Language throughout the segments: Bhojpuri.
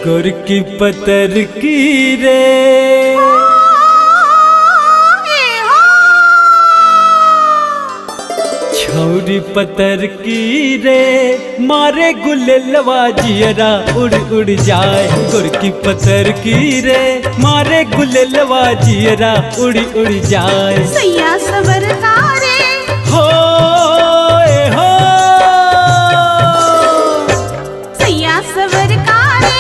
गुर की पतर की रे छौरी पतर की रे मारे गुलेलवा जियरा उड़ उड़ जाए। गुर की पतर की रे मारे गुलेलवा जियरा उड़ उड़ जाए। सैया सबर तारे हो हो सैया सबर कारे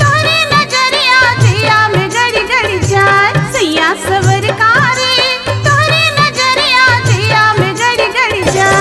तोरे नजरिया जिया में गड़ी गड़ी जाए। सैया सबर कारे तोरे नजरिया जिया में गड़ी गड़ी जाए।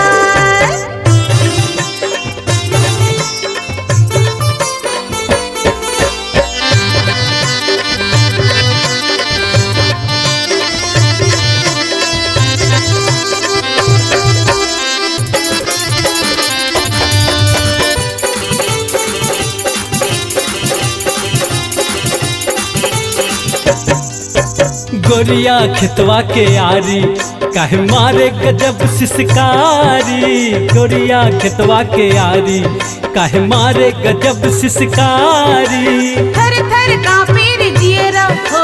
गोरिया खितवा के आरी काहे मारे गजब सिसकारी। गोरिया खितवा के आरी काहे मारे गजब सिसकारी। थर थर कांपे रे जियरा हो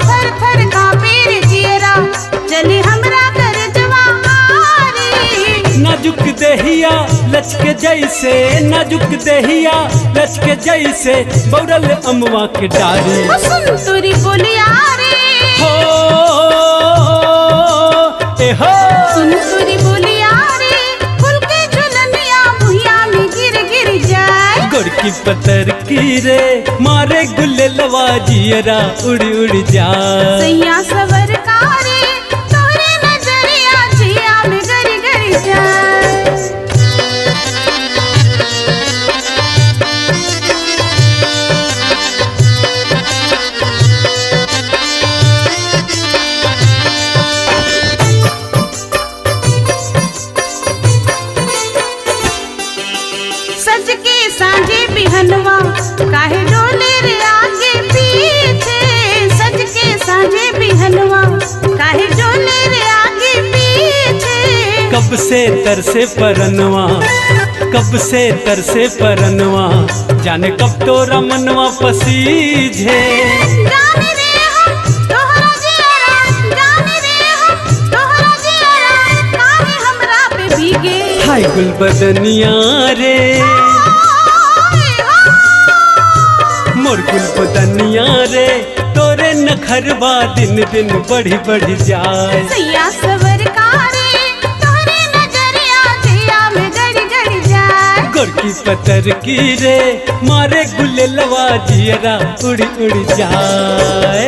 थर थर कांपे रे जियरा चले हमरा करजवा हारी। नाजुक देहिया लचके जैसे नाजुक देहिया लचके जैसे बौरल अमवा के डारी। सुन तोरी बोलिया रे हो ए हो सुन तोरी बोलिया रे फूल के झुलनिया भुइया में गिर गिर जाए। गुर की पतर की रे मारे गुलेलवा जियरा उड़ उड़ जाए। सैया सबर कारे तोरे नजरिया जिया में गरी गरी जाए। सज के सांझे बिहनवा काहे डोले रे आगे पीछे। सज के सांझे बिहनवा काहे डोले रे आगे पीछे। कब से तरसे परनवा कब से तरसे परनवा जाने कब तोरा मनवा पसीझे। जाने रे हम तोहरा जियरा जाने रे हम तोहरा जियरा काहे हमरा पे भीगे। हाय गुलबदनिया रे मोर गुलबदनिया रे तोरे नखरवा दिन दिन बढ़ी बढ़ी जाए। सैया सबर कारे तोरे नजरिया जिया में गड़ी गड़ी जाए। गुर की पतर की रे मारे गुलेलवा जियरा उड़ उड़ जाए।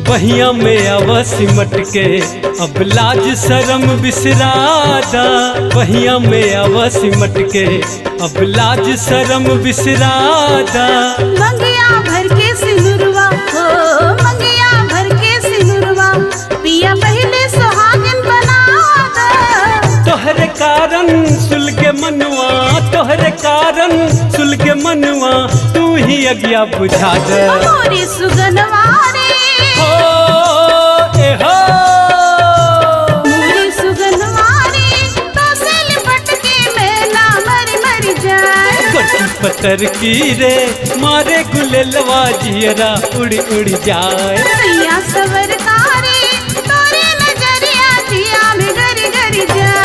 बहिया में आवा सिमट के अब लाज शरम बिसरादा। बहिया में आवा सिमट के अब लाज शरम बिसरादा। मंगिया भर के सिनुरवा हो मंगिया भर के सिनुरवा पिया पहले सुहागन बना दे। तोहरे कारण सुलगे मनवा तोहरे कारण सुलगे मनवा तू ही अज्ञा बुझा दे। मोरी सुगनवा रे हो ए हो मोरी सुगनवा रे तो से लिपट के मैं ना मर मर जाए। गुर की पतर की रे मारे गुलेलवा जियरा उड़ उड़ जाए। सैया सबर कारे तोरे नजरिया जिया में गरी गरी जाए।